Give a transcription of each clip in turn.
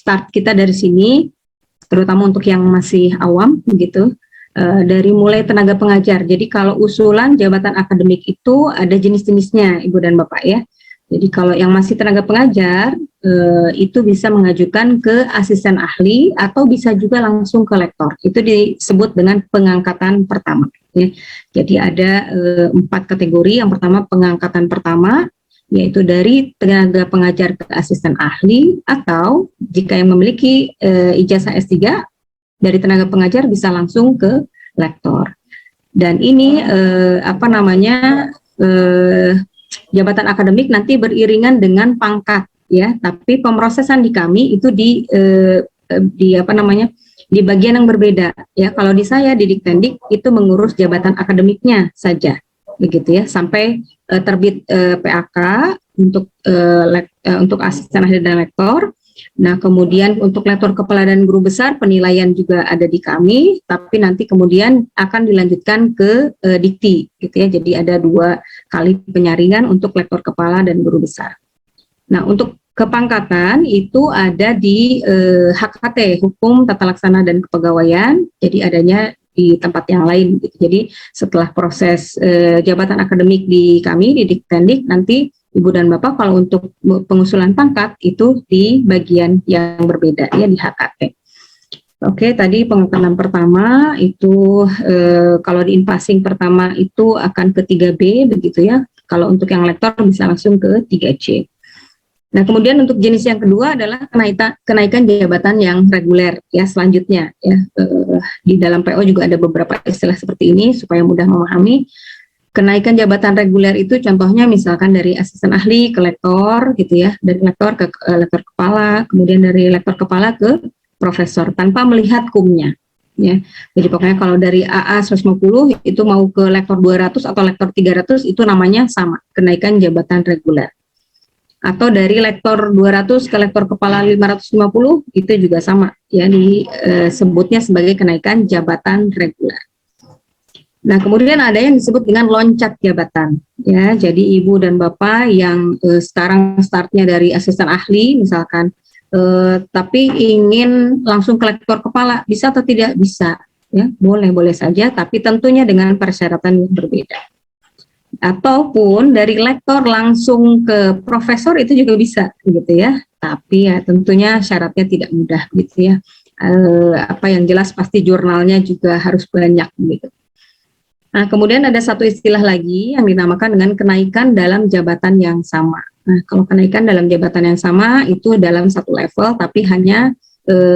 start kita dari sini, terutama untuk yang masih awam begitu. Dari mulai tenaga pengajar. Jadi kalau usulan jabatan akademik itu ada jenis-jenisnya, Ibu dan Bapak ya. Jadi kalau yang masih tenaga pengajar itu bisa mengajukan ke asisten ahli atau bisa juga langsung ke lektor. Itu disebut dengan pengangkatan pertama. Ya. Jadi ada 4 kategori. Yang pertama pengangkatan pertama, yaitu dari tenaga pengajar ke asisten ahli, atau jika yang memiliki ijazah S3 dari tenaga pengajar bisa langsung ke lektor. Dan ini jabatan akademik nanti beriringan dengan pangkat ya, tapi pemrosesan di kami itu di bagian yang berbeda ya. Kalau di saya di Diktendik itu mengurus jabatan akademiknya saja begitu ya, sampai terbit PAK untuk asisten ahli dan lektor. Nah, kemudian untuk lektor kepala dan guru besar penilaian juga ada di kami, tapi nanti kemudian akan dilanjutkan ke dikti, gitu ya. Jadi ada 2 kali penyaringan untuk lektor kepala dan guru besar. Nah, untuk kepangkatan itu ada di HKT, Hukum Tata Laksana dan Kepegawaian. Jadi adanya di tempat yang lain. Gitu. Jadi setelah proses jabatan akademik di kami di Diktendik, nanti Ibu dan Bapak kalau untuk pengusulan pangkat itu di bagian yang berbeda ya, di HKT. Oke, tadi pengangkatan pertama itu kalau di inpassing pertama itu akan ke 3B begitu ya. Kalau untuk yang lektor bisa langsung ke 3C. Nah, kemudian untuk jenis yang kedua adalah kenaikan jabatan yang reguler ya, selanjutnya ya. Di dalam PO juga ada beberapa istilah seperti ini supaya mudah memahami. Kenaikan jabatan reguler itu contohnya misalkan dari asisten ahli ke lektor gitu ya, dari lektor ke lektor kepala, kemudian dari lektor kepala ke profesor tanpa melihat kumnya ya. Jadi pokoknya kalau dari AA 150 itu mau ke lektor 200 atau lektor 300 itu namanya sama, kenaikan jabatan reguler. Atau dari lektor 200 ke lektor kepala 550 itu juga sama ya, disebutnya sebagai kenaikan jabatan reguler. Nah, kemudian ada yang disebut dengan loncat jabatan, ya. Jadi Ibu dan Bapak yang sekarang startnya dari asisten ahli, misalkan, tapi ingin langsung ke lektor kepala, bisa atau tidak? Bisa, ya. Boleh saja, tapi tentunya dengan persyaratan yang berbeda. Ataupun dari lektor langsung ke profesor itu juga bisa, gitu ya. Tapi ya tentunya syaratnya tidak mudah, gitu ya. Apa yang jelas pasti jurnalnya juga harus banyak, gitu. Nah, kemudian ada satu istilah lagi yang dinamakan dengan kenaikan dalam jabatan yang sama. Nah, kalau kenaikan dalam jabatan yang sama itu dalam satu level tapi hanya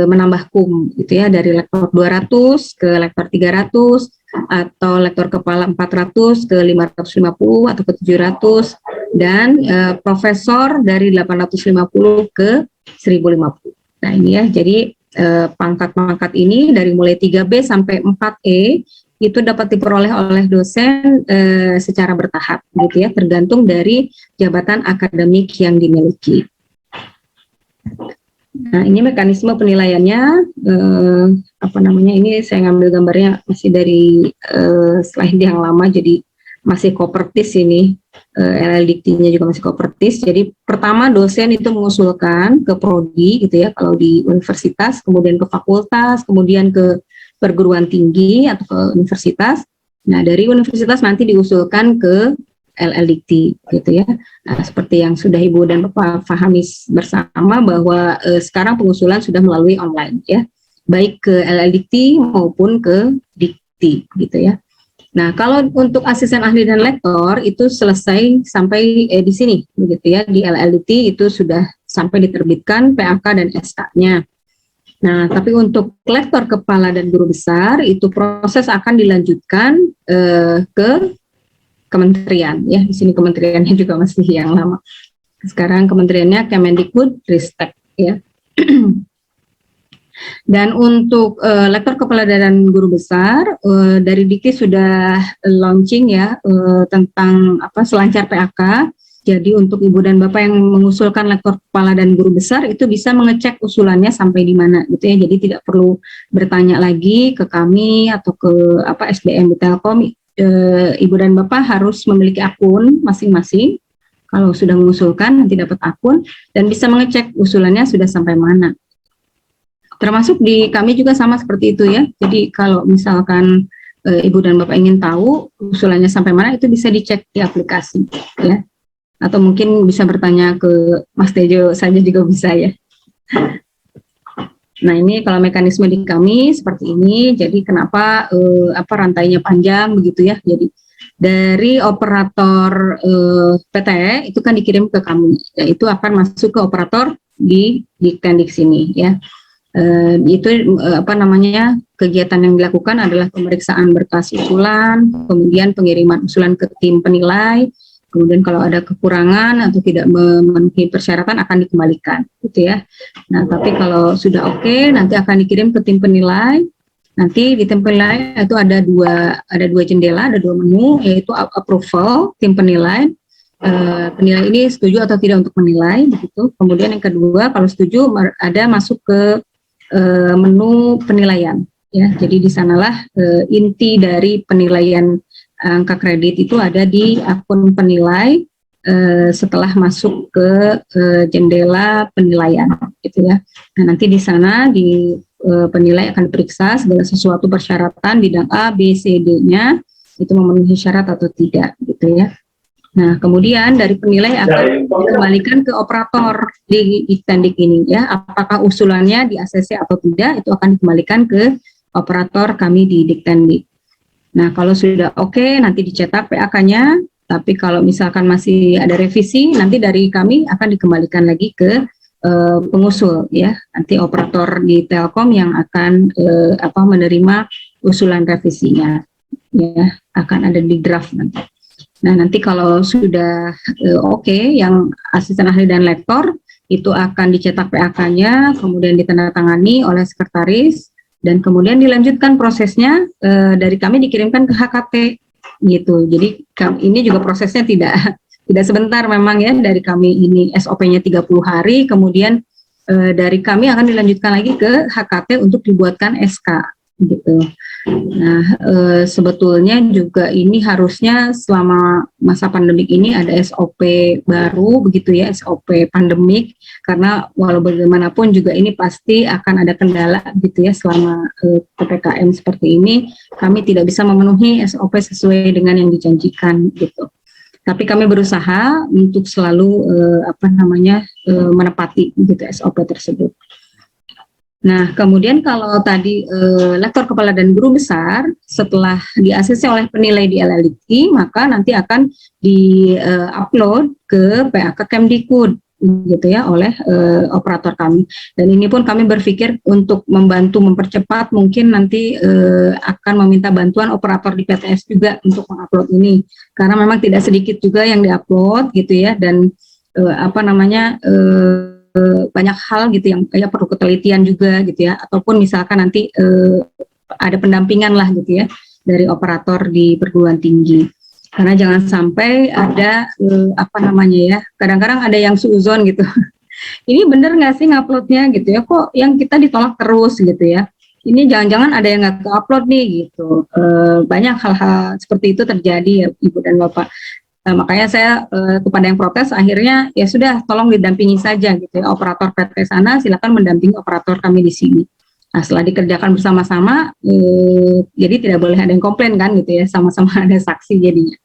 menambah kum gitu ya, dari lektor 200 ke lektor 300 atau lektor kepala 400 ke 550 atau ke 700 dan profesor dari 850 ke 1050. Nah, ini ya, jadi pangkat-pangkat ini dari mulai 3B sampai 4E itu dapat diperoleh oleh dosen secara bertahap gitu ya, tergantung dari jabatan akademik yang dimiliki. Nah, ini mekanisme penilaiannya, ini saya ngambil gambarnya masih dari slide yang lama, jadi masih kopertis ini, LL-Diktinya juga masih kopertis. Jadi pertama dosen itu mengusulkan ke prodi gitu ya, kalau di universitas, kemudian ke fakultas, kemudian ke perguruan tinggi atau ke universitas. Nah, dari universitas nanti diusulkan ke LL-Dikti gitu ya. Nah, seperti yang sudah Ibu dan Bapak pahami bersama bahwa sekarang pengusulan sudah melalui online ya, baik ke LL-Dikti maupun ke Dikti gitu ya. Nah, kalau untuk asisten ahli dan lektor itu selesai sampai di sini begitu ya, di LL-Dikti itu sudah sampai diterbitkan PAK dan SK-nya. Nah, tapi untuk lektor kepala dan guru besar itu proses akan dilanjutkan ke kementerian ya. Di sini kementeriannya juga masih yang lama. Sekarang kementeriannya Kemendikbudristek ya. Dan untuk lektor kepala dan guru besar dari Dikti sudah launching ya tentang selancar PAK. Jadi untuk Ibu dan Bapak yang mengusulkan lektor kepala dan guru besar itu bisa mengecek usulannya sampai di mana gitu ya. Jadi tidak perlu bertanya lagi ke kami atau ke SDM di Telkom. Ibu dan Bapak harus memiliki akun masing-masing. Kalau sudah mengusulkan nanti dapat akun dan bisa mengecek usulannya sudah sampai mana. Termasuk di kami juga sama seperti itu ya. Jadi kalau misalkan Ibu dan Bapak ingin tahu usulannya sampai mana, itu bisa dicek di aplikasi ya. Atau mungkin bisa bertanya ke Mas Tejo saja juga bisa ya. Nah, ini kalau mekanisme di kami seperti ini. Jadi kenapa rantainya panjang begitu ya. Jadi dari operator PT itu kan dikirim ke kami. Ya, itu akan masuk ke operator di Diktendik sini ya. Kegiatan yang dilakukan adalah pemeriksaan berkas usulan, kemudian pengiriman usulan ke tim penilai, kemudian kalau ada kekurangan atau tidak memenuhi persyaratan akan dikembalikan, gitu ya. Nah, tapi kalau sudah oke, nanti akan dikirim ke tim penilai. Nanti di tim penilai itu ada dua jendela, ada dua menu, yaitu approval tim penilai. Penilai ini setuju atau tidak untuk menilai, begitu. Kemudian yang kedua, kalau setuju ada masuk ke menu penilaian. Ya, jadi di sanalah inti dari penilaian angka kredit itu ada di akun penilai setelah masuk ke jendela penilaian, gitu ya. Nah, nanti di sana di penilai akan diperiksa segala sesuatu persyaratan bidang A, B, C, D-nya itu memenuhi syarat atau tidak, gitu ya. Nah, kemudian dari penilai akan dikembalikan ke operator di Diktendik ini ya. Apakah usulannya di ACC atau tidak, itu akan dikembalikan ke operator kami di Diktendik. Nah, kalau sudah oke, nanti dicetak PAK-nya, tapi kalau misalkan masih ada revisi, nanti dari kami akan dikembalikan lagi ke pengusul ya. Nanti operator di Telkom yang akan menerima usulan revisinya ya, akan ada di draft nanti. Nah, nanti kalau sudah oke, yang asisten ahli dan lektor itu akan dicetak PAK-nya, kemudian ditandatangani oleh sekretaris, dan kemudian dilanjutkan prosesnya dari kami dikirimkan ke HKT gitu. Jadi ini juga prosesnya tidak sebentar memang ya, dari kami ini SOP-nya 30 hari, kemudian dari kami akan dilanjutkan lagi ke HKT untuk dibuatkan SK gitu. Nah, sebetulnya juga ini harusnya selama masa pandemik ini ada SOP baru begitu ya, SOP pandemik, karena walau bagaimanapun juga ini pasti akan ada kendala gitu ya selama PPKM seperti ini, kami tidak bisa memenuhi SOP sesuai dengan yang dijanjikan gitu. Tapi kami berusaha untuk selalu menepati gitu SOP tersebut. Nah, kemudian kalau tadi lektor kepala dan guru besar setelah di-ACC oleh penilai di LLDikti, maka nanti akan di-upload ke PAK Kemdikbud gitu ya oleh operator kami. Dan ini pun kami berpikir untuk membantu mempercepat, mungkin nanti akan meminta bantuan operator di PTS juga untuk mengupload ini, karena memang tidak sedikit juga yang diupload gitu ya, dan banyak hal gitu yang kayak perlu ketelitian juga gitu ya, ataupun misalkan nanti ada pendampingan lah gitu ya dari operator di perguruan tinggi, karena jangan sampai ada kadang-kadang ada yang suuzon gitu ini bener nggak sih nguploadnya gitu ya, kok yang kita ditolak terus gitu ya, ini jangan-jangan ada yang nggak ke-upload nih gitu. Banyak hal-hal seperti itu terjadi ya Ibu dan Bapak. Makanya saya kepada yang protes akhirnya ya sudah, tolong didampingi saja gitu ya, operator PT sana silakan mendampingi operator kami di sini. Nah, setelah dikerjakan bersama-sama, jadi tidak boleh ada yang komplain kan gitu ya, sama-sama ada saksi jadinya.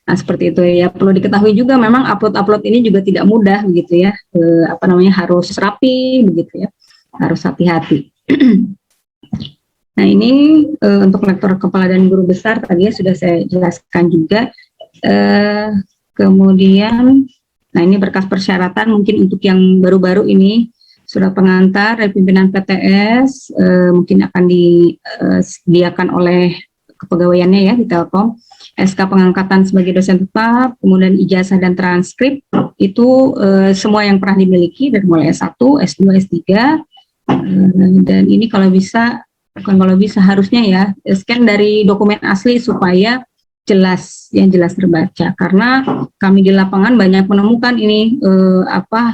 Nah, seperti itu ya. Perlu diketahui juga memang upload ini juga tidak mudah begitu ya, harus rapi begitu ya, harus hati-hati. Nah, ini untuk lektor kepala dan guru besar tadi ya sudah saya jelaskan juga. Kemudian, nah ini berkas persyaratan mungkin untuk yang baru-baru ini, surat pengantar dari pimpinan PTS mungkin akan disediakan oleh kepegawaiannya ya di Telkom, SK pengangkatan sebagai dosen tetap, kemudian ijazah dan transkrip itu semua yang pernah dimiliki dari mulai S1, S2, S3, dan ini harusnya ya scan dari dokumen asli supaya jelas terbaca, karena kami di lapangan banyak menemukan ini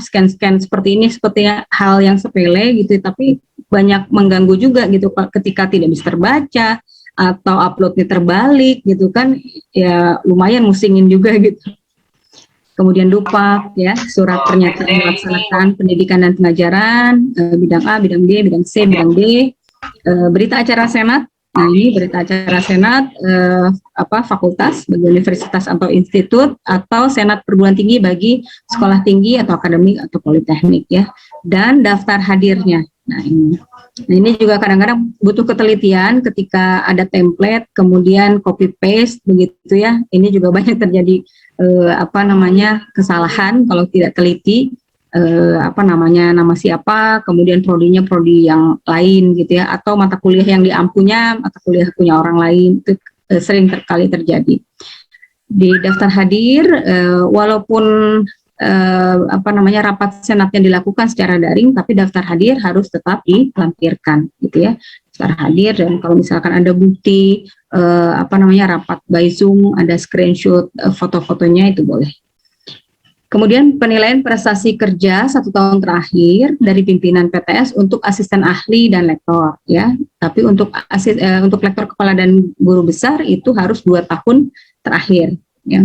scan seperti ini seperti hal yang sepele gitu, tapi banyak mengganggu juga gitu ketika tidak bisa terbaca atau uploadnya terbalik gitu kan, ya lumayan musingin juga gitu. kemudian DUPAK ya, surat pernyataan melaksanakan pendidikan dan pengajaran, bidang A, bidang B, bidang C, bidang D, berita acara Senat. Nah, ini berita acara Senat fakultas bagi universitas atau institut, atau Senat perguruan tinggi bagi sekolah tinggi atau akademik atau politeknik ya, dan daftar hadirnya. Nah, ini juga kadang-kadang butuh ketelitian ketika ada template kemudian copy paste begitu ya. Ini juga banyak terjadi kesalahan kalau tidak teliti. Nama siapa, kemudian prodinya prodi yang lain gitu ya, atau mata kuliah yang diampunya mata kuliah punya orang lain, itu sering kali terjadi. Di daftar hadir, walaupun rapat senatnya dilakukan secara daring, tapi daftar hadir harus tetap dilampirkan gitu ya, daftar hadir. Dan kalau misalkan ada bukti rapat by Zoom, ada screenshot foto-fotonya, itu boleh. Kemudian penilaian prestasi kerja 1 tahun terakhir dari pimpinan PTS untuk asisten ahli dan lektor ya. Tapi untuk lektor kepala dan guru besar itu harus 2 tahun terakhir ya.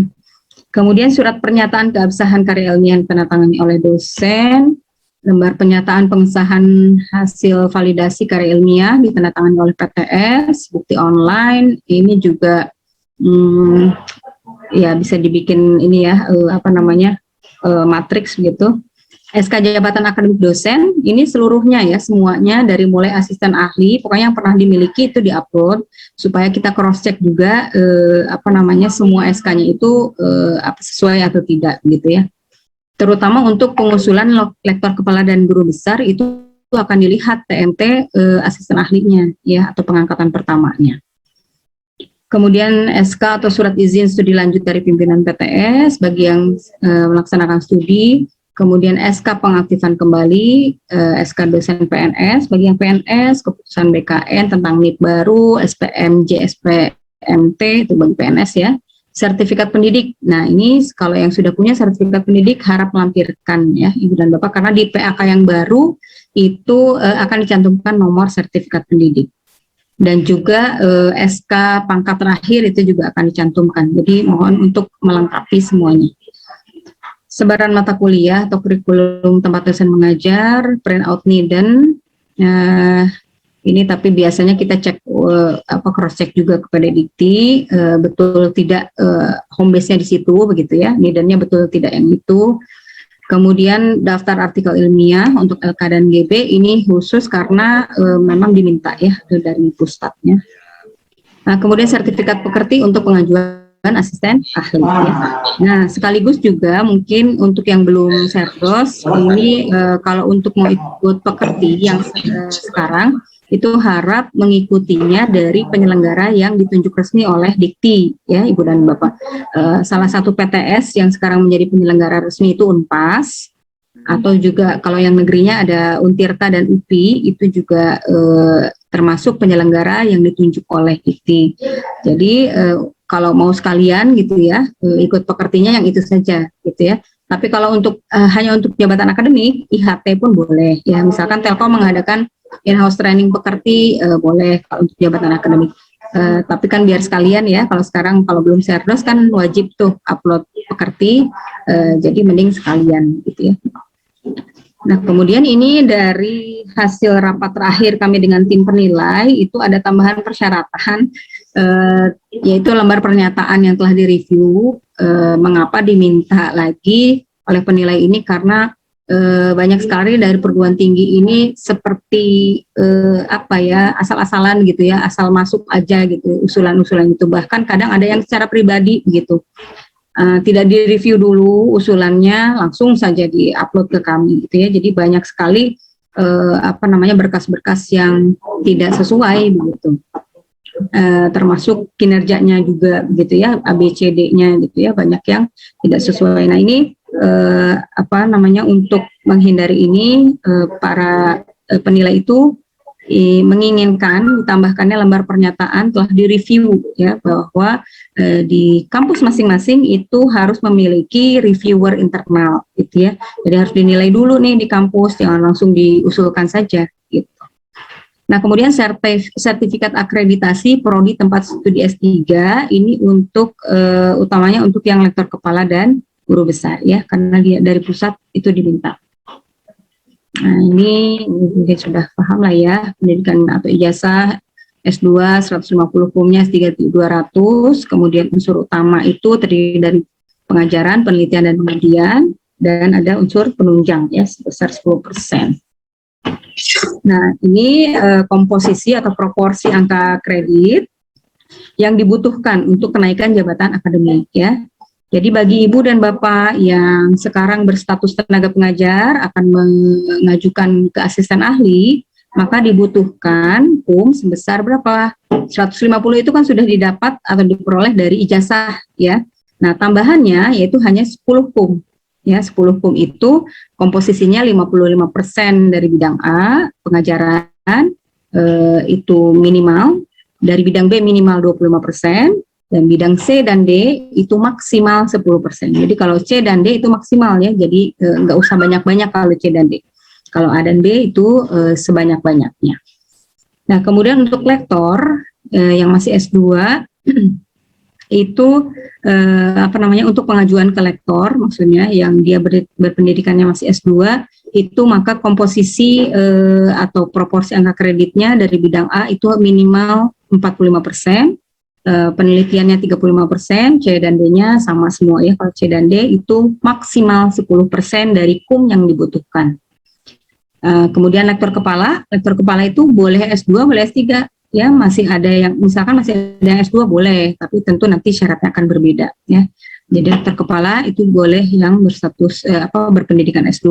Kemudian surat pernyataan keabsahan karya ilmiah yang ditandatangani oleh dosen, lembar pernyataan pengesahan hasil validasi karya ilmiah ditandatangani oleh PTS, bukti online, ini juga ya bisa dibikin ini ya matriks begitu. SK jabatan akademik dosen ini seluruhnya ya, semuanya dari mulai asisten ahli, pokoknya yang pernah dimiliki itu diupload supaya kita cross check juga semua SK-nya itu sesuai atau tidak gitu ya. Terutama untuk pengusulan lektor kepala dan guru besar itu akan dilihat TMT asisten ahlinya ya, atau pengangkatan pertamanya. Kemudian SK atau surat izin studi lanjut dari pimpinan PTS bagi yang melaksanakan studi. Kemudian SK pengaktifan kembali, SK dosen PNS bagi yang PNS, keputusan BKN tentang NIP baru, SPM, JSPMT itu bagi PNS ya. Sertifikat pendidik. Nah, ini kalau yang sudah punya sertifikat pendidik harap melampirkan ya Ibu dan Bapak, karena di PAK yang baru itu akan dicantumkan nomor sertifikat pendidik. Dan juga SK pangkat terakhir itu juga akan dicantumkan. Jadi mohon untuk melengkapi semuanya. Sebaran mata kuliah atau kurikulum tempat dosen mengajar, print out needed. Ini tapi biasanya kita cek cross check juga kepada Dikti, betul tidak home base-nya di situ begitu ya, needed-nya betul tidak yang itu. Kemudian daftar artikel ilmiah untuk LK dan GB ini khusus karena memang diminta ya dari Pustatnya. Nah, kemudian sertifikat pekerti untuk pengajuan asisten ahli. Ya. Nah, sekaligus juga mungkin untuk yang belum serdos ini kalau untuk mau ikut pekerti yang sekarang itu harap mengikutinya dari penyelenggara yang ditunjuk resmi oleh Dikti ya Ibu dan Bapak. Salah satu PTS yang sekarang menjadi penyelenggara resmi itu Unpas, atau juga kalau yang negerinya ada Untirta dan UPI, itu juga termasuk penyelenggara yang ditunjuk oleh Dikti. Jadi kalau mau sekalian gitu ya ikut pekertinya yang itu saja gitu ya. Tapi kalau untuk hanya untuk jabatan akademik, IHT pun boleh ya. Misalkan Telkom mengadakan in-house training pekerti boleh kalau untuk jabatan akademik. Tapi kan biar sekalian ya, kalau sekarang kalau belum serdos kan wajib tuh upload pekerti, jadi mending sekalian gitu ya. Nah, kemudian ini dari hasil rapat terakhir kami dengan tim penilai, itu ada tambahan persyaratan, yaitu lembar pernyataan yang telah direview. Mengapa diminta lagi oleh penilai ini? Karena banyak sekali dari perguruan tinggi ini seperti asal-asalan gitu ya, asal masuk aja gitu, usulan-usulan itu. Bahkan kadang ada yang secara pribadi gitu. Tidak direview dulu usulannya, langsung saja diupload ke kami gitu ya. Jadi banyak sekali berkas-berkas yang tidak sesuai begitu. Termasuk kinerjanya juga gitu ya, ABCD-nya gitu ya, banyak yang tidak sesuai. Nah, ini untuk menghindari ini para penilai itu menginginkan ditambahkannya lembar pernyataan telah direview ya, bahwa di kampus masing-masing itu harus memiliki reviewer internal gitu ya. Jadi harus dinilai dulu nih di kampus, jangan langsung diusulkan saja gitu. Nah, kemudian sertifikat akreditasi prodi tempat studi S3 ini untuk utamanya untuk yang lektor kepala dan guru besar ya, karena dia dari pusat itu diminta. Nah, ini mungkin sudah paham lah ya, pendidikan atau ijazah S2 150 hukumnya, S3 200, kemudian unsur utama itu terdiri dari pengajaran, penelitian, dan pengajian, dan ada unsur penunjang ya sebesar 10%. Nah, ini komposisi atau proporsi angka kredit yang dibutuhkan untuk kenaikan jabatan akademik ya. Jadi bagi Ibu dan Bapak yang sekarang berstatus tenaga pengajar akan mengajukan ke asisten ahli, maka dibutuhkan PUM sebesar berapa? 150 itu kan sudah didapat atau diperoleh dari ijazah ya. Nah, tambahannya yaitu hanya 10 PUM. Ya, 10 PUM itu komposisinya 55% dari bidang A, pengajaran itu minimal, dari bidang B minimal 25%, dan bidang C dan D itu maksimal 10%. Jadi kalau C dan D itu maksimal ya, jadi nggak usah banyak-banyak kalau C dan D. Kalau A dan B itu sebanyak-banyaknya. Nah, kemudian untuk lektor yang masih S2 itu untuk pengajuan ke lektor, maksudnya yang dia berpendidikannya masih S2, itu maka komposisi atau proporsi angka kreditnya dari bidang A itu minimal 45%, penelitiannya 35%, C dan D-nya sama semua ya. Kalau C dan D itu maksimal 10% dari KUM yang dibutuhkan. Kemudian lektor kepala itu boleh S2, boleh S3 ya, masih ada yang misalkan masih ada yang S2 boleh, tapi tentu nanti syaratnya akan berbeda ya. Jadi lektor kepala itu boleh yang berstatus berpendidikan S2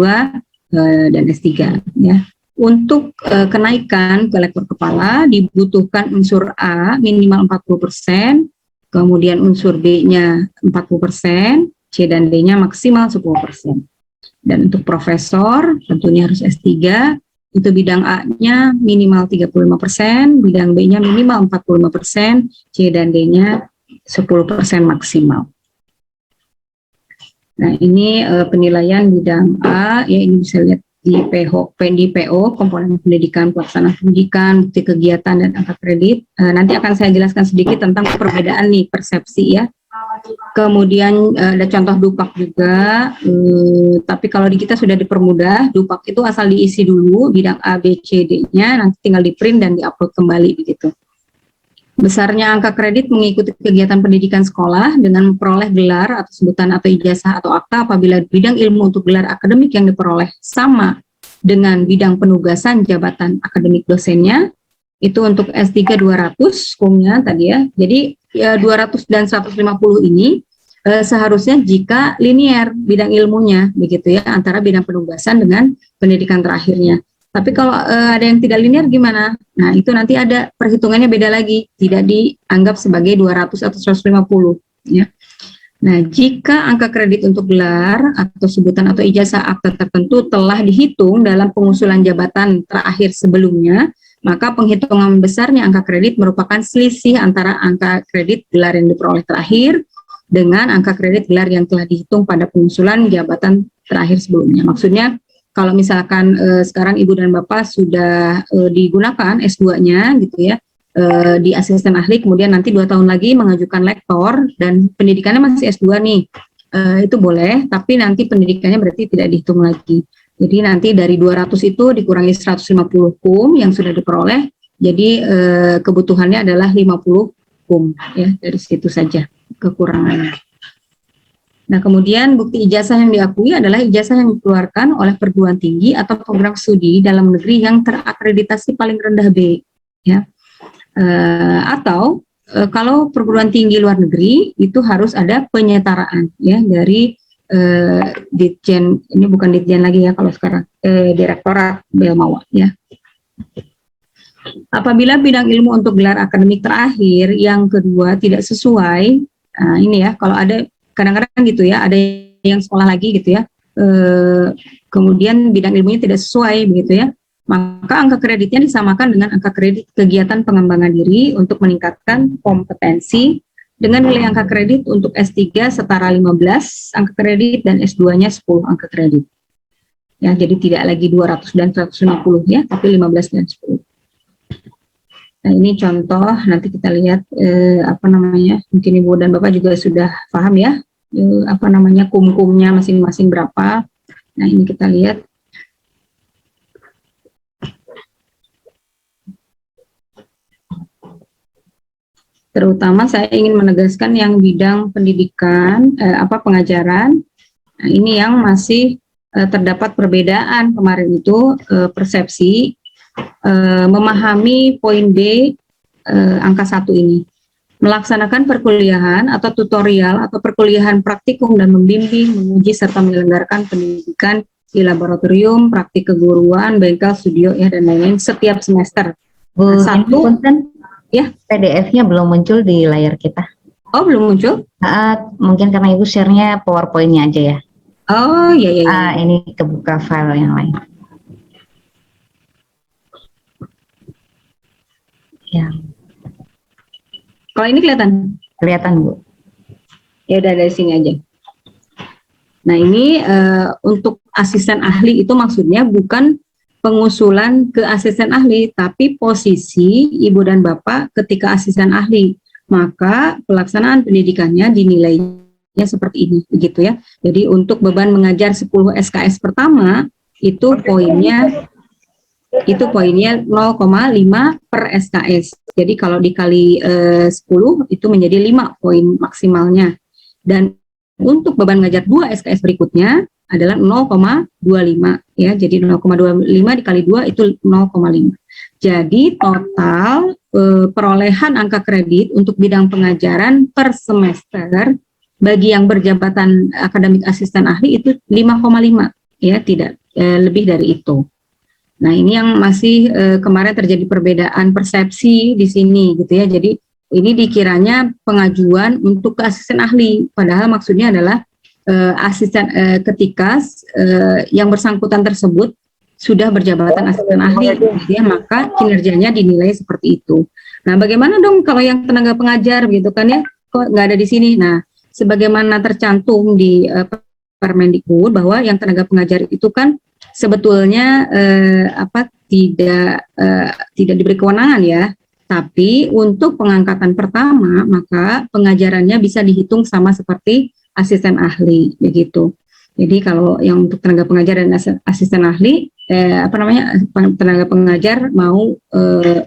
dan S3 ya. Untuk kenaikan ke lektor kepala dibutuhkan unsur A minimal 40%, kemudian unsur B-nya 40%, C dan D-nya maksimal 10%. Dan untuk profesor tentunya harus S3, itu bidang A-nya minimal 35%, bidang B-nya minimal 45%, C dan D-nya 10% maksimal. Nah, ini penilaian bidang A ya, ini bisa lihat di PO, komponen pendidikan, pelaksanaan pendidikan, bukti kegiatan, dan angka kredit. Nanti akan saya jelaskan sedikit tentang perbedaan nih persepsi ya. Kemudian ada contoh dupak juga, tapi kalau di kita sudah dipermudah, dupak itu asal diisi dulu bidang A, B, C, D-nya, nanti tinggal di print dan diupload kembali begitu. Besarnya angka kredit mengikuti kegiatan pendidikan sekolah dengan memperoleh gelar atau sebutan atau ijazah atau akta apabila bidang ilmu untuk gelar akademik yang diperoleh sama dengan bidang penugasan jabatan akademik dosennya. Itu untuk S3 200 kumnya tadi ya. Jadi 200 dan 150 ini seharusnya jika linear bidang ilmunya begitu ya, antara bidang penugasan dengan pendidikan terakhirnya. Tapi kalau ada yang tidak linear gimana? Nah, itu nanti ada perhitungannya beda lagi, tidak dianggap sebagai 200 atau 150 ya. Nah, jika angka kredit untuk gelar atau sebutan atau ijazah akta tertentu telah dihitung dalam pengusulan jabatan terakhir sebelumnya, maka penghitungan besarnya angka kredit merupakan selisih antara angka kredit gelar yang diperoleh terakhir dengan angka kredit gelar yang telah dihitung pada pengusulan jabatan terakhir sebelumnya. Maksudnya, kalau misalkan sekarang Ibu dan Bapak sudah digunakan S2-nya gitu ya, di asisten ahli, kemudian nanti 2 tahun lagi mengajukan lektor dan pendidikannya masih S2 nih, itu boleh, tapi nanti pendidikannya berarti tidak dihitung lagi. Jadi nanti dari 200 itu dikurangi 150 KUM yang sudah diperoleh, jadi kebutuhannya adalah 50 KUM ya, dari situ saja kekurangannya. Nah, kemudian bukti ijazah yang diakui adalah ijazah yang dikeluarkan oleh perguruan tinggi atau program studi dalam negeri yang terakreditasi paling rendah B, ya. Atau kalau perguruan tinggi luar negeri itu harus ada penyetaraan, ya, dari Ditjen, ini bukan Ditjen lagi ya kalau sekarang, Direktorat Bea Mawa, ya. Apabila bidang ilmu untuk gelar akademik terakhir yang kedua tidak sesuai, nah ini ya, kalau ada kadang-kadang gitu ya, ada yang sekolah lagi gitu ya, kemudian bidang ilmunya tidak sesuai begitu ya, maka angka kreditnya disamakan dengan angka kredit kegiatan pengembangan diri untuk meningkatkan kompetensi dengan nilai angka kredit untuk S3 setara 15 angka kredit dan S2-nya 10 angka kredit. Ya, jadi tidak lagi 200 dan 150 ya, tapi 15 dan 10. Nah, ini contoh, nanti kita lihat mungkin Ibu dan Bapak juga sudah paham ya, apa namanya kum-kumnya masing-masing berapa. Nah, ini kita lihat. Terutama saya ingin menegaskan yang bidang pendidikan, pengajaran. Nah, ini yang masih terdapat perbedaan kemarin itu persepsi memahami poin B angka 1 ini. Melaksanakan perkuliahan atau tutorial atau perkuliahan praktikum dan membimbing, menguji serta menyelenggarakan pendidikan di laboratorium, praktik keguruan, bengkel, studio ya dan lain-lain setiap semester. Bu, Satu, ya PDF-nya belum muncul di layar kita. Oh, belum muncul? Mungkin karena Ibu share-nya PowerPoint-nya aja ya. Oh, iya. Ini kebuka file yang lain. Ya. Kalau ini kelihatan? Kelihatan, Bu. Ya udah dari sini aja. Nah, ini untuk asisten ahli itu maksudnya bukan pengusulan ke asisten ahli, tapi posisi Ibu dan Bapak ketika asisten ahli. Maka pelaksanaan pendidikannya dinilainya seperti ini, begitu ya. Jadi untuk beban mengajar 10 SKS pertama, itu poinnya 0,5 per SKS. Jadi kalau dikali 10 itu menjadi 5 poin maksimalnya. Dan untuk beban mengajar 2 SKS berikutnya adalah 0,25 ya. Jadi 0,25 dikali 2 itu 0,5. Jadi total perolehan angka kredit untuk bidang pengajaran per semester bagi yang berjabatan akademik asisten ahli itu 5,5 ya, tidak lebih dari itu. Nah, ini yang masih kemarin terjadi perbedaan persepsi di sini gitu ya. Jadi ini dikiranya pengajuan untuk ke asisten ahli, padahal maksudnya adalah asisten ketika yang bersangkutan tersebut sudah berjabatan asisten ahli, gitu ya, maka kinerjanya dinilai seperti itu. Nah, bagaimana dong kalau yang tenaga pengajar gitu kan ya, kok nggak ada di sini? Nah, sebagaimana tercantum di Permendikbud bahwa yang tenaga pengajar itu kan sebetulnya tidak diberi kewenangan ya, tapi untuk pengangkatan pertama maka pengajarannya bisa dihitung sama seperti asisten ahli begitu. Jadi kalau yang untuk tenaga pengajar dan asisten ahli tenaga pengajar mau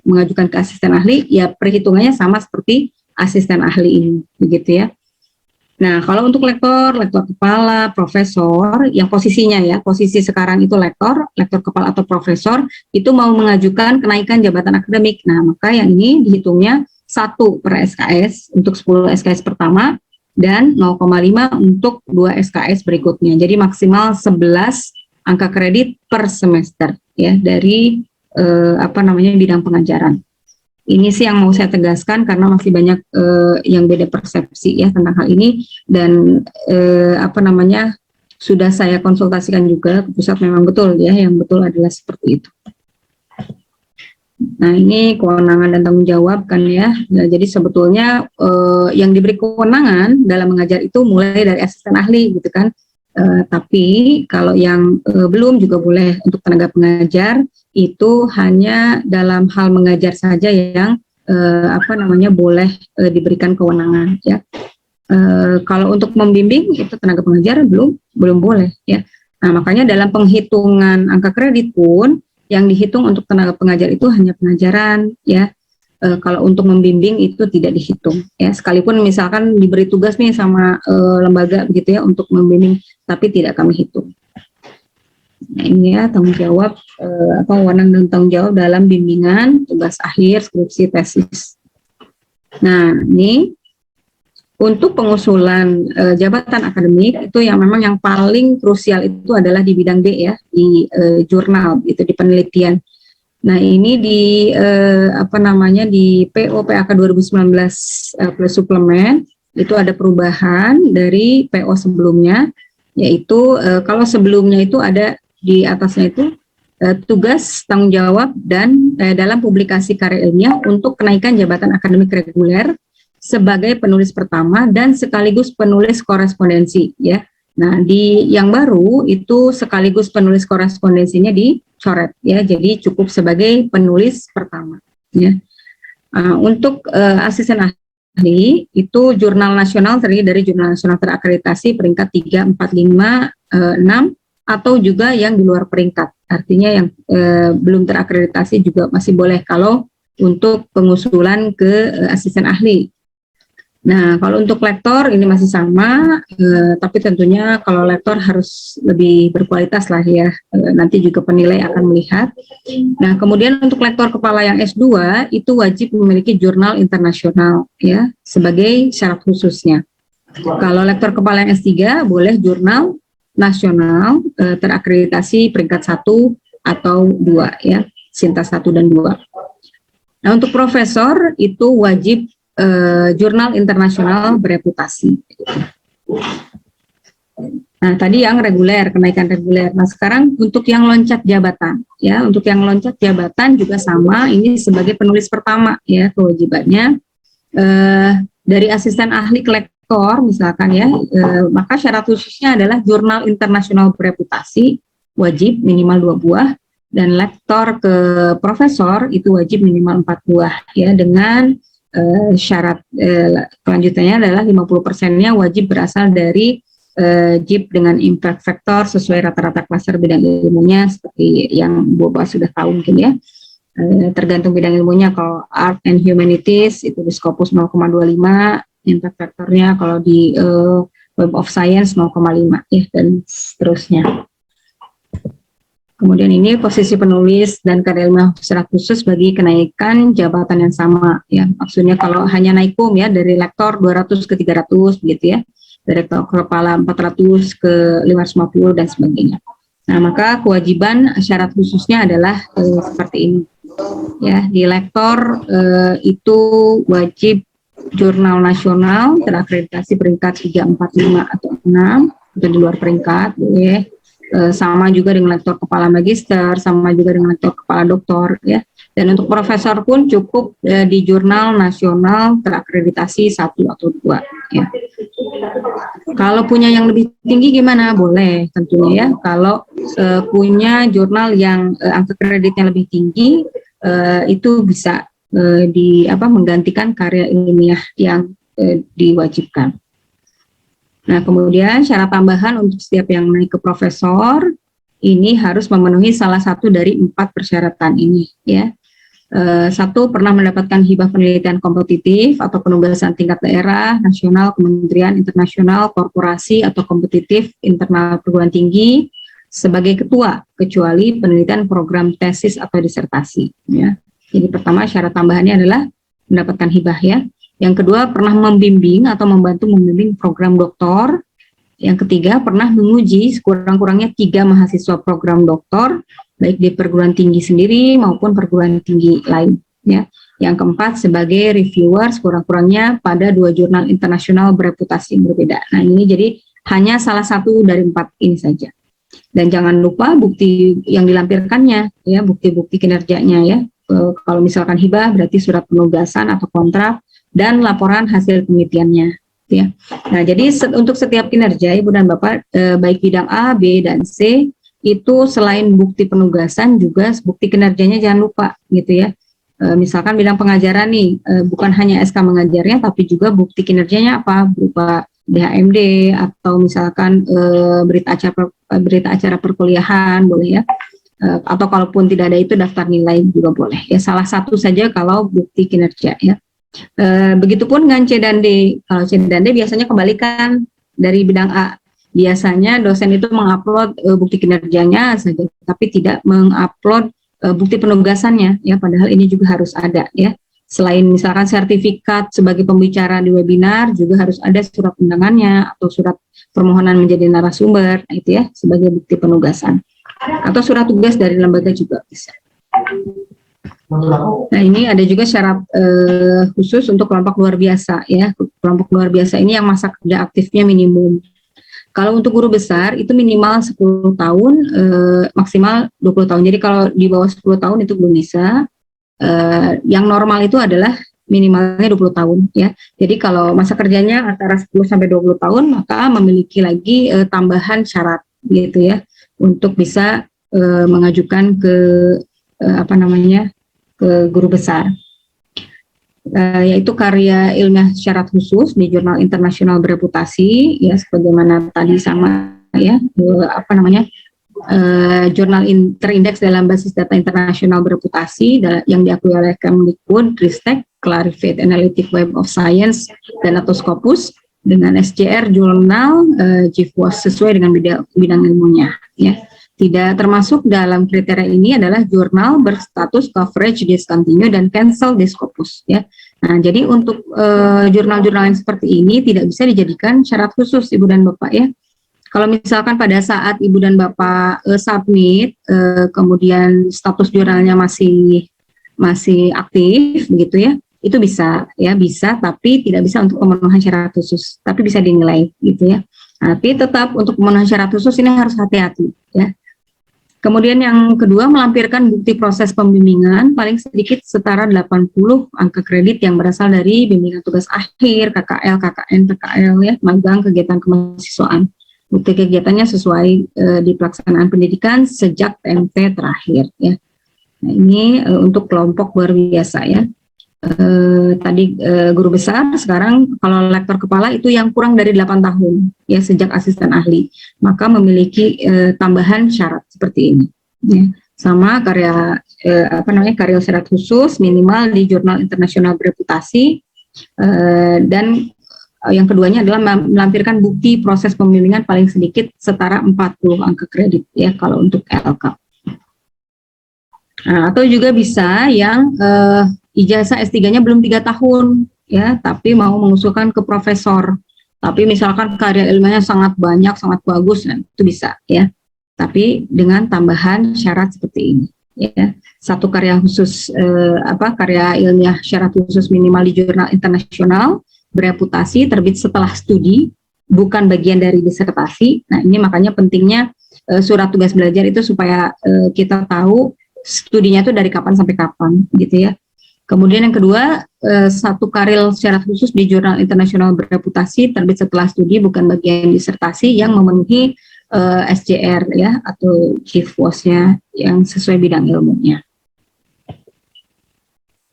mengajukan ke asisten ahli ya perhitungannya sama seperti asisten ahli ini begitu ya. Nah, kalau untuk lektor kepala, profesor, yang posisinya ya, posisi sekarang itu lektor kepala atau profesor, itu mau mengajukan kenaikan jabatan akademik. Nah, maka yang ini dihitungnya 1 per SKS untuk 10 SKS pertama, dan 0,5 untuk 2 SKS berikutnya. Jadi maksimal 11 angka kredit per semester, ya, dari bidang pengajaran. Ini sih yang mau saya tegaskan karena masih banyak yang beda persepsi ya tentang hal ini dan sudah saya konsultasikan juga ke pusat memang betul ya, yang betul adalah seperti itu. Nah, ini kewenangan dan tanggung jawab kan ya. Nah, jadi sebetulnya yang diberi kewenangan dalam mengajar itu mulai dari asisten ahli gitu kan. Tapi kalau yang belum juga boleh untuk tenaga pengajar itu hanya dalam hal mengajar saja yang boleh diberikan kewenangan ya. Kalau untuk membimbing itu tenaga pengajar belum boleh ya. Nah, makanya dalam penghitungan angka kredit pun yang dihitung untuk tenaga pengajar itu hanya pengajaran ya. Kalau untuk membimbing itu tidak dihitung ya, sekalipun misalkan diberi tugas nih sama lembaga begitu ya untuk membimbing, tapi tidak kami hitung. Nah, ini ya tanggung jawab wewenang dan tanggung jawab dalam bimbingan, tugas akhir, skripsi, tesis. Nah, ini untuk pengusulan jabatan akademik itu yang memang yang paling krusial itu adalah di bidang D ya, di jurnal itu di penelitian. Nah, ini di di PO PAK 2019 plus suplemen itu ada perubahan dari PO sebelumnya, yaitu kalau sebelumnya itu ada di atasnya itu tugas, tanggung jawab dan dalam publikasi karya ilmiah untuk kenaikan jabatan akademik reguler sebagai penulis pertama dan sekaligus penulis korespondensi ya. Nah, di yang baru itu sekaligus penulis korespondensinya dicoret ya, jadi cukup sebagai penulis pertama ya. Untuk asisten ahli itu jurnal nasional terdiri dari jurnal nasional terakreditasi peringkat 3, 4, 5, 6 atau juga yang di luar peringkat. Artinya yang belum terakreditasi juga masih boleh kalau untuk pengusulan ke asisten ahli. Nah, kalau untuk lektor ini masih sama, tapi tentunya kalau lektor harus lebih berkualitas lah ya. Nanti juga penilai akan melihat. Nah, kemudian untuk lektor kepala yang S2 itu wajib memiliki jurnal internasional ya sebagai syarat khususnya. Kalau lektor kepala yang S3 boleh jurnal nasional terakreditasi peringkat 1 atau 2 ya, Sintas 1 dan 2. Nah, untuk profesor itu wajib jurnal internasional bereputasi. Nah, tadi yang reguler, kenaikan reguler. Nah, sekarang untuk yang loncat jabatan, ya, untuk yang loncat jabatan juga sama. Ini sebagai penulis pertama, ya, kewajibannya dari asisten ahli ke lektor, misalkan ya, maka syarat khususnya adalah jurnal internasional bereputasi, wajib minimal 2 buah, dan lektor ke profesor itu wajib minimal 4 buah, ya, dengan syarat kelanjutannya adalah 50%-nya wajib berasal dari JIP dengan impact factor sesuai rata-rata klaster bidang ilmunya seperti yang Bapak sudah tahu mungkin ya. Tergantung bidang ilmunya, kalau art and humanities itu di Scopus 0,25, impact factornya kalau di Web of Science 0,5 ya, dan seterusnya. Kemudian ini posisi penulis dan karya ilmiah syarat khusus bagi kenaikan jabatan yang sama ya. Maksudnya kalau hanya naik ya dari lektor 200 ke 300 begitu ya. Dari lektor kepala 400 ke 550 dan sebagainya. Nah, maka kewajiban syarat khususnya adalah seperti ini. Ya, di lektor itu wajib jurnal nasional terakreditasi peringkat 3, 4, 5 atau 6 dan di luar peringkat boleh. Sama juga dengan lektor kepala magister, sama juga dengan lektor kepala doktor ya. Dan untuk profesor pun cukup di jurnal nasional terakreditasi 1 atau 2 ya. Kalau punya yang lebih tinggi gimana? Boleh tentunya ya. Kalau punya jurnal yang angka kreditnya lebih tinggi, itu bisa menggantikan karya ilmiah yang diwajibkan. Nah, kemudian syarat tambahan untuk setiap yang naik ke profesor ini harus memenuhi salah satu dari 4 persyaratan ini ya. 1, pernah mendapatkan hibah penelitian kompetitif atau penugasan tingkat daerah, nasional, kementerian, internasional, korporasi atau kompetitif internal perguruan tinggi sebagai ketua, kecuali penelitian program tesis atau disertasi ya. Jadi pertama syarat tambahannya adalah mendapatkan hibah ya. Yang kedua, pernah membimbing atau membantu membimbing program doktor. Yang ketiga, pernah menguji sekurang-kurangnya 3 mahasiswa program doktor, baik di perguruan tinggi sendiri maupun perguruan tinggi lain. Ya. Yang keempat, sebagai reviewer sekurang-kurangnya pada 2 jurnal internasional bereputasi yang berbeda. Nah, ini jadi hanya salah satu dari 4 ini saja. Dan jangan lupa bukti yang dilampirkannya, ya, bukti-bukti kinerjanya ya. Kalau misalkan hibah berarti surat penugasan atau kontrak, dan laporan hasil penelitiannya ya. Nah, jadi untuk setiap kinerja Ibu dan Bapak baik bidang A, B dan C itu selain bukti penugasan juga bukti kinerjanya jangan lupa gitu ya. Misalkan bidang pengajaran nih bukan hanya SK mengajarnya tapi juga bukti kinerjanya apa, berupa DHMD atau misalkan berita acara perkuliahan boleh ya. Atau kalaupun tidak ada itu daftar nilai juga boleh ya, salah satu saja kalau bukti kinerja ya. Begitupun dengan C dan D. Kalau C dan D biasanya kebalikan dari bidang A. Biasanya dosen itu mengupload bukti kinerjanya saja, tapi tidak mengupload bukti penugasannya. Ya, padahal ini juga harus ada. Ya, selain misalkan sertifikat sebagai pembicara di webinar, juga harus ada surat undangannya atau surat permohonan menjadi narasumber. Nah, itu ya sebagai bukti penugasan. Atau surat tugas dari lembaga juga bisa. Nah, ini ada juga syarat khusus untuk kelompok luar biasa ya. Kelompok luar biasa ini yang masa kerja aktifnya minimum. Kalau untuk guru besar itu minimal 10 tahun, maksimal 20 tahun. Jadi kalau di bawah 10 tahun itu belum bisa. Yang normal itu adalah minimalnya 20 tahun ya. Jadi kalau masa kerjanya antara 10 sampai 20 tahun maka memiliki lagi tambahan syarat gitu ya untuk bisa mengajukan ke ke guru besar. yaitu karya ilmiah syarat khusus di jurnal internasional bereputasi, ya sebagaimana tadi sama ya, jurnal terindeks dalam basis data internasional bereputasi yang diakui oleh Kemdikbud, Ristek, Clarified Analytic Web of Science, dan atau Scopus dengan SJR jurnal GIFWAS sesuai dengan bidang ilmunya. Ya. Tidak termasuk dalam kriteria ini adalah jurnal berstatus coverage discontinue dan cancel di Scopus. Ya. Nah, jadi untuk jurnal-jurnal yang seperti ini tidak bisa dijadikan syarat khusus Ibu dan Bapak ya. Kalau misalkan pada saat Ibu dan Bapak submit, kemudian status jurnalnya masih aktif, begitu ya, itu bisa, tapi tidak bisa untuk pemenuhan syarat khusus, tapi bisa dinilai, gitu ya. Tapi tetap untuk pemenuhan syarat khusus ini harus hati-hati, ya. Kemudian yang kedua, melampirkan bukti proses pembimbingan paling sedikit setara 80 angka kredit yang berasal dari bimbingan tugas akhir, KKL, KKN, PKL, ya, magang, kegiatan kemahasiswaan. Bukti kegiatannya sesuai di pelaksanaan pendidikan sejak TMT terakhir, ya. Nah, ini untuk kelompok luar biasa, ya. Tadi guru besar, sekarang kalau lektor kepala itu yang kurang dari 8 tahun ya sejak asisten ahli, maka memiliki tambahan syarat seperti ini ya. Sama karya karya syarat khusus minimal di jurnal internasional bereputasi, dan yang keduanya adalah melampirkan bukti proses pembimbingan paling sedikit setara 40 angka kredit ya kalau untuk LK. Nah, atau juga bisa yang ijazah S3-nya belum 3 tahun ya, tapi mau mengusulkan ke profesor. Tapi misalkan karya ilmiahnya sangat banyak, sangat bagus, nah, itu bisa ya. Tapi dengan tambahan syarat seperti ini ya. Satu karya khusus karya ilmiah syarat khusus minimal di jurnal internasional bereputasi terbit setelah studi, bukan bagian dari disertasi. Nah, ini makanya pentingnya surat tugas belajar itu supaya kita tahu studinya itu dari kapan sampai kapan gitu ya. Kemudian yang kedua, satu karya syarat khusus di jurnal internasional bereputasi terbit setelah studi bukan bagian disertasi yang memenuhi SJR ya atau GIFWAS-nya yang sesuai bidang ilmunya.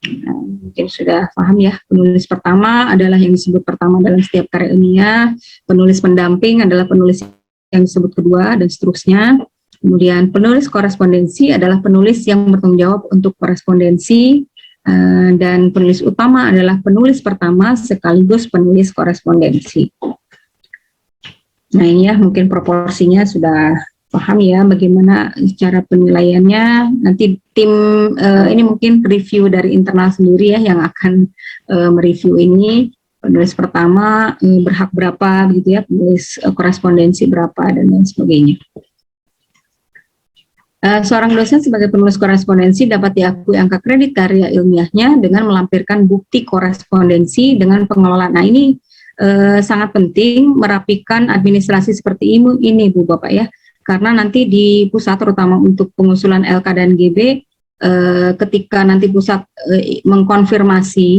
Nah, mungkin sudah paham ya, penulis pertama adalah yang disebut pertama dalam setiap karya ilmiah, penulis pendamping adalah penulis yang disebut kedua, dan seterusnya. Kemudian penulis korespondensi adalah penulis yang bertanggung jawab untuk korespondensi, dan penulis utama adalah penulis pertama sekaligus penulis korespondensi. Nah ini ya mungkin proporsinya sudah paham ya bagaimana cara penilaiannya. Nanti tim ini mungkin review dari internal sendiri ya yang akan mereview ini. Penulis pertama berhak berapa gitu ya, penulis korespondensi berapa dan lain sebagainya. Seorang dosen sebagai penulis korespondensi dapat diakui angka kredit karya ilmiahnya dengan melampirkan bukti korespondensi dengan pengelolaan. Nah ini sangat penting merapikan administrasi seperti ini Bu Bapak ya, karena nanti di pusat terutama untuk pengusulan LK dan GB, ketika nanti pusat mengkonfirmasi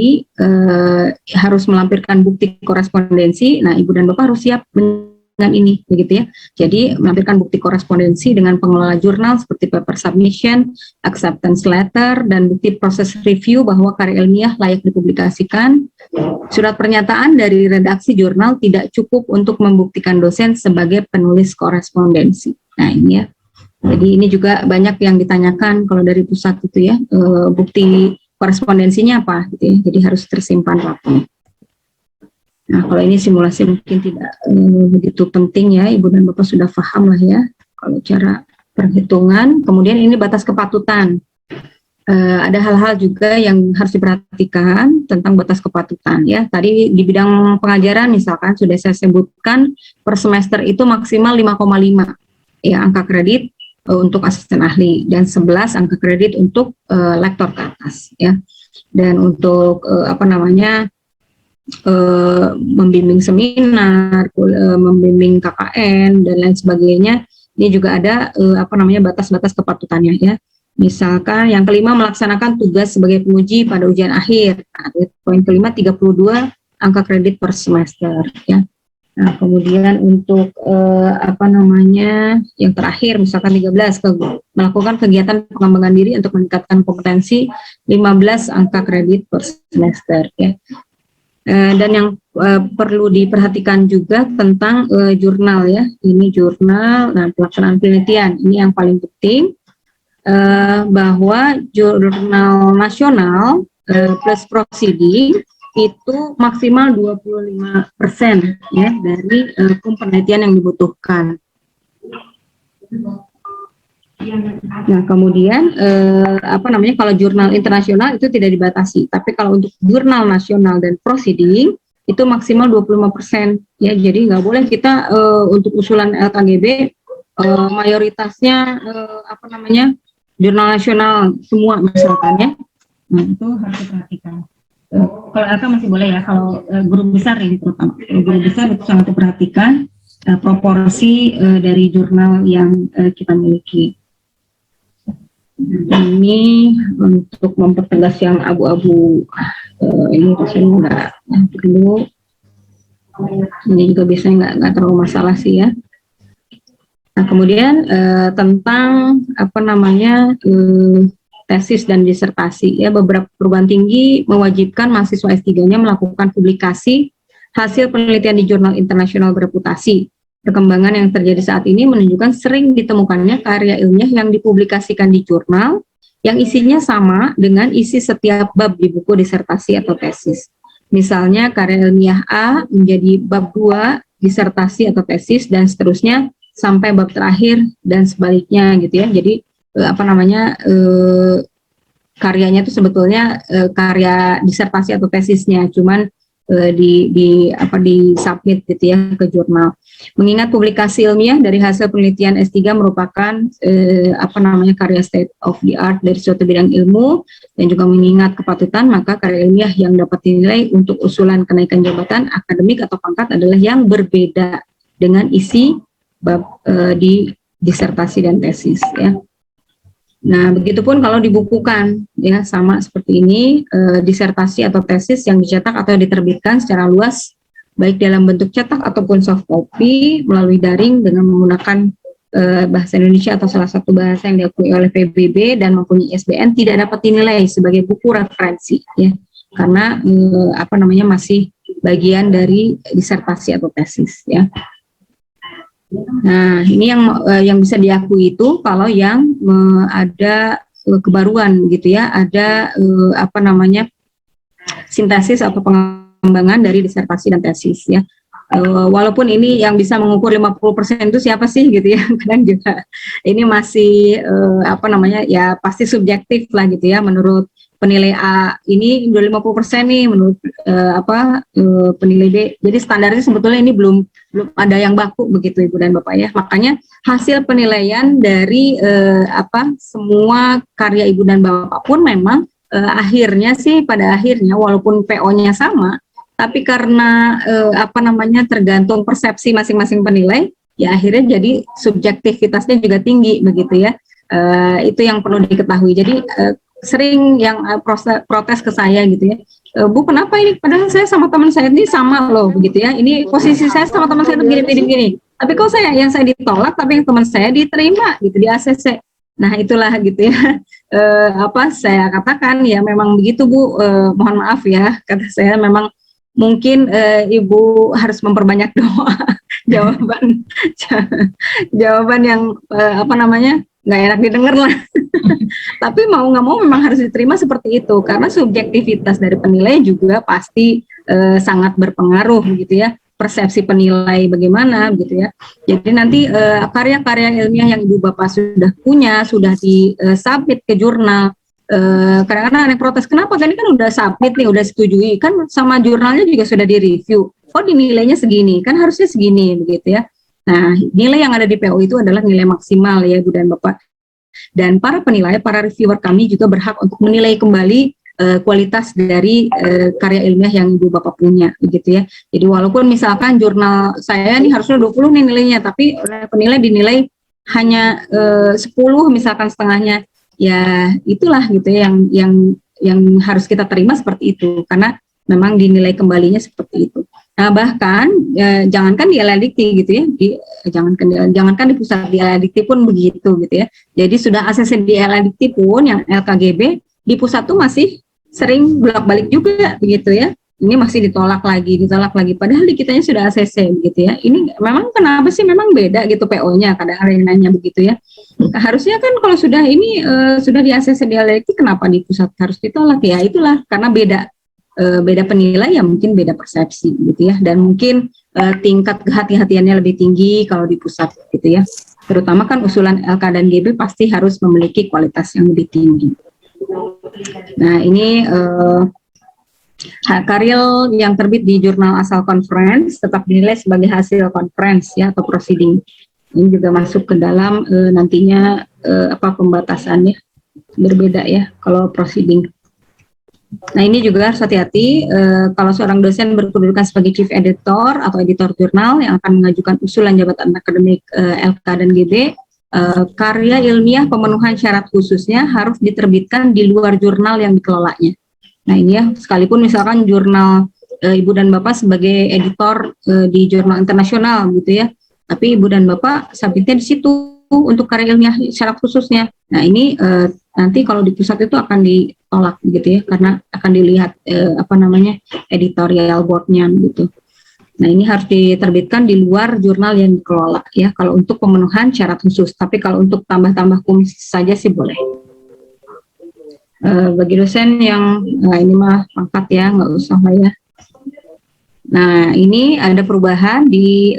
harus melampirkan bukti korespondensi, nah Ibu dan Bapak harus siap dengan ini, begitu ya. Jadi melampirkan bukti korespondensi dengan pengelola jurnal seperti paper submission, acceptance letter, dan bukti proses review bahwa karya ilmiah layak dipublikasikan. Surat pernyataan dari redaksi jurnal tidak cukup untuk membuktikan dosen sebagai penulis korespondensi. Nah ini ya. Jadi ini juga banyak yang ditanyakan kalau dari pusat itu ya, bukti korespondensinya apa gitu ya. Jadi harus tersimpan rapi. Nah, kalau ini simulasi mungkin tidak begitu penting ya, Ibu dan Bapak sudah paham lah ya, kalau cara perhitungan. Kemudian ini batas kepatutan. Ada hal-hal juga yang harus diperhatikan tentang batas kepatutan ya. Tadi di bidang pengajaran misalkan sudah saya sebutkan per semester itu maksimal 5,5 ya angka kredit untuk asisten ahli dan 11 angka kredit untuk lektor ke atas ya. Dan untuk membimbing seminar, membimbing KKN dan lain sebagainya, ini juga ada batas-batas kepatutannya ya. Misalkan yang kelima melaksanakan tugas sebagai penguji pada ujian akhir. Nah, poin kelima 32 angka kredit per semester ya. Nah, kemudian untuk yang terakhir misalkan 13 melakukan kegiatan pengembangan diri untuk meningkatkan kompetensi 15 angka kredit per semester ya. Dan yang perlu diperhatikan juga tentang jurnal ya. Ini jurnal, nah pelaksanaan penelitian ini yang paling penting, bahwa jurnal nasional plus proceeding itu maksimal 25% ya dari penelitian yang dibutuhkan. Nah, kemudian kalau jurnal internasional itu tidak dibatasi, tapi kalau untuk jurnal nasional dan proceeding itu maksimal 25% ya. Jadi nggak boleh kita untuk usulan LKGB mayoritasnya jurnal nasional semua misalkan ya. Nah, itu harus diperhatikan. Kalau LK masih boleh ya, kalau guru besar ini terutama guru besar itu sangat diperhatikan proporsi dari jurnal yang kita miliki. Ini untuk mempertegas yang abu-abu, ini saya nggak dulu. Ini juga biasanya nggak terlalu masalah sih ya. Nah, kemudian tentang tesis dan disertasi ya, beberapa perguruan tinggi mewajibkan mahasiswa S3-nya melakukan publikasi hasil penelitian di jurnal internasional bereputasi. Perkembangan yang terjadi saat ini menunjukkan sering ditemukannya karya ilmiah yang dipublikasikan di jurnal yang isinya sama dengan isi setiap bab di buku disertasi atau tesis. Misalnya karya ilmiah A menjadi bab 2 disertasi atau tesis dan seterusnya sampai bab terakhir dan sebaliknya gitu ya. Jadi karyanya itu sebetulnya karya disertasi atau tesisnya, cuman di submit gitu ya ke jurnal. Mengingat publikasi ilmiah dari hasil penelitian S3 merupakan karya state of the art dari suatu bidang ilmu dan juga mengingat kepatutan, maka karya ilmiah yang dapat dinilai untuk usulan kenaikan jabatan akademik atau pangkat adalah yang berbeda dengan isi bab di disertasi dan tesis ya. Nah, begitupun kalau dibukukan ya, sama seperti ini, disertasi atau tesis yang dicetak atau diterbitkan secara luas baik dalam bentuk cetak ataupun soft copy melalui daring dengan menggunakan bahasa Indonesia atau salah satu bahasa yang diakui oleh PBB dan mempunyai ISBN tidak dapat dinilai sebagai buku referensi ya, karena masih bagian dari disertasi atau tesis ya. Nah, ini yang bisa diakui itu kalau yang ada kebaruan gitu ya, ada sintesis atau pengembangan dari disertasi dan tesis ya. Walaupun ini yang bisa mengukur 50% itu siapa sih gitu ya, kadang juga ini masih ya pasti subjektif lah gitu ya, menurut penilai A ini udah 50% nih, menurut penilai B. Jadi standarnya sebetulnya ini belum ada yang baku begitu Ibu dan Bapak ya. Makanya hasil penilaian dari semua karya Ibu dan Bapak pun memang akhirnya sih pada akhirnya walaupun PO-nya sama, tapi karena tergantung persepsi masing-masing penilai, ya akhirnya jadi subjektivitasnya juga tinggi begitu ya. Itu yang perlu diketahui. Jadi sering yang protes ke saya gitu ya, Bu kenapa ini padahal saya sama teman saya ini sama loh begitu ya, ini posisi saya sama teman saya itu begini, tapi kok yang saya ditolak tapi yang teman saya diterima gitu di ACC. Nah itulah gitu ya, saya katakan ya memang begitu Bu, mohon maaf ya, kata saya memang mungkin Ibu harus memperbanyak doa. jawaban yang nggak enak didengar lah. Tapi mau nggak mau memang harus diterima seperti itu, karena subjektivitas dari penilai juga pasti sangat berpengaruh gitu ya, persepsi penilai bagaimana gitu ya. Jadi nanti karya-karya ilmiah yang Ibu Bapak sudah punya, sudah disubmit ke jurnal, kadang-kadang ada yang protes, kenapa kan ini kan udah submit nih, udah setujui, kan sama jurnalnya juga sudah direview, kok dinilainya segini, kan harusnya segini begitu ya. Nah, nilai yang ada di PO itu adalah nilai maksimal ya Bu dan Bapak. Dan para penilai, para reviewer kami juga berhak untuk menilai kembali kualitas dari karya ilmiah yang Ibu Bapak punya begitu ya. Jadi walaupun misalkan jurnal saya ini harusnya 20 nih nilainya, tapi penilai dinilai hanya 10 misalkan setengahnya, ya itulah gitu ya yang harus kita terima seperti itu, karena memang dinilai kembalinya seperti itu. Nah, bahkan jangankan di LLDikti gitu ya, jangankan di pusat, di LLDikti pun begitu gitu ya. Jadi sudah ACC di LLDikti pun yang LKGB di pusat tuh masih sering bolak-balik juga begitu ya. Ini masih ditolak lagi. Padahal di kitanya sudah ACC gitu ya. Ini memang kenapa sih memang beda gitu PO-nya, kadang ada yang nanya begitu ya. Harusnya kan kalau sudah ini sudah di ACC di LLDikti, kenapa di pusat harus ditolak ya? Itulah karena beda penilaian, mungkin beda persepsi gitu ya, dan mungkin tingkat kehati-hatiannya lebih tinggi kalau di pusat gitu ya, terutama kan usulan LK dan GB pasti harus memiliki kualitas yang lebih tinggi. Nah ini karya yang terbit di jurnal asal conference tetap dinilai sebagai hasil conference ya atau proceeding. Ini juga masuk ke dalam nantinya pembatasannya berbeda ya kalau proceeding. Nah ini juga harus hati-hati kalau seorang dosen berkedudukan sebagai chief editor atau editor jurnal yang akan mengajukan usulan jabatan akademik LK dan GB, karya ilmiah pemenuhan syarat khususnya harus diterbitkan di luar jurnal yang dikelolanya. Nah ini ya, sekalipun misalkan jurnal Ibu dan Bapak sebagai editor di jurnal internasional gitu ya, tapi Ibu dan Bapak submitnya di situ untuk karya ilmiah syarat khususnya. Nah ini nanti kalau di pusat itu akan ditolak gitu ya, karena akan dilihat editorial boardnya gitu. Nah ini harus diterbitkan di luar jurnal yang dikelola ya, kalau untuk pemenuhan syarat khusus. Tapi kalau untuk tambah-tambah kumis saja sih boleh. Bagi dosen yang ini mah pangkat ya, nggak usah lah ya. Nah ini ada perubahan di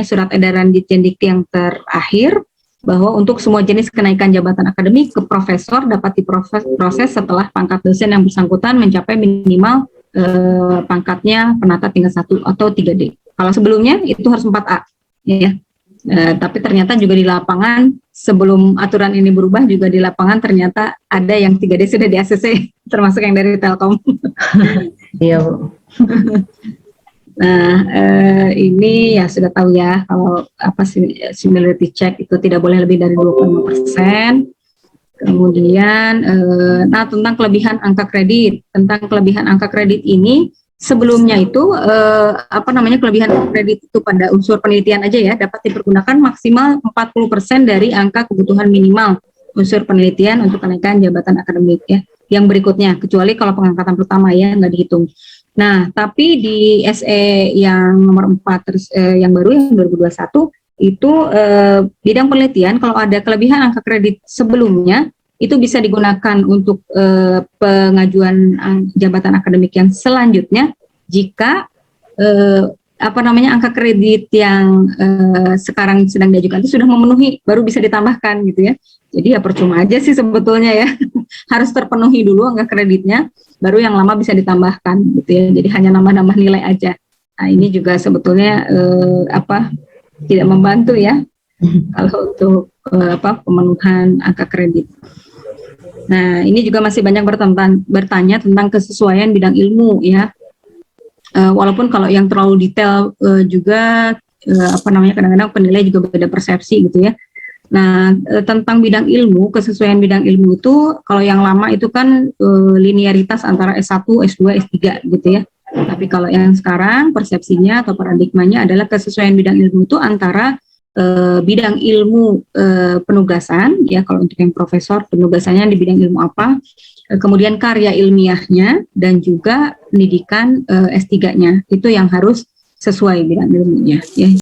surat edaran Ditjendikti yang terakhir, bahwa untuk semua jenis kenaikan jabatan akademik ke profesor dapat diproses setelah pangkat dosen yang bersangkutan mencapai minimal pangkatnya penata tingkat 1 atau 3D. Kalau sebelumnya itu harus 4A ya. Tapi ternyata juga di lapangan sebelum aturan ini berubah, juga di lapangan ternyata ada yang 3D sudah di ACC, termasuk yang dari Telkom. Iya Bu. Nah, ini ya sudah tahu ya, kalau similarity check itu tidak boleh lebih dari 25%. Kemudian, tentang kelebihan angka kredit. Tentang kelebihan angka kredit ini, sebelumnya itu, kelebihan angka kredit itu pada unsur penelitian aja ya, dapat dipergunakan maksimal 40% dari angka kebutuhan minimal unsur penelitian untuk kenaikan jabatan akademik ya. Yang berikutnya, kecuali kalau pengangkatan pertama ya, nggak dihitung. Nah, tapi di SE yang nomor 4 yang baru yang 2021 itu bidang penelitian kalau ada kelebihan angka kredit sebelumnya itu bisa digunakan untuk pengajuan jabatan akademik yang selanjutnya jika angka kredit yang sekarang sedang diajukan itu sudah memenuhi, baru bisa ditambahkan gitu ya. Jadi ya percuma aja sih sebetulnya ya. Harus terpenuhi dulu angka kreditnya, baru yang lama bisa ditambahkan gitu ya. Jadi hanya nambah-nambah nilai aja. Nah ini juga sebetulnya tidak membantu ya kalau untuk pemenuhan angka kredit. Nah ini juga masih banyak bertanya tentang kesesuaian bidang ilmu ya. Walaupun kalau yang terlalu detail juga kadang-kadang penilai juga beda persepsi gitu ya. Nah, tentang bidang ilmu, kesesuaian bidang ilmu itu kalau yang lama itu kan linearitas antara S1, S2, S3 gitu ya. Tapi kalau yang sekarang persepsinya atau paradigmanya adalah kesesuaian bidang ilmu itu antara bidang ilmu penugasan ya, kalau untuk yang profesor penugasannya di bidang ilmu apa, kemudian karya ilmiahnya dan juga pendidikan S3-nya itu yang harus sesuai bidang ilmunya ya.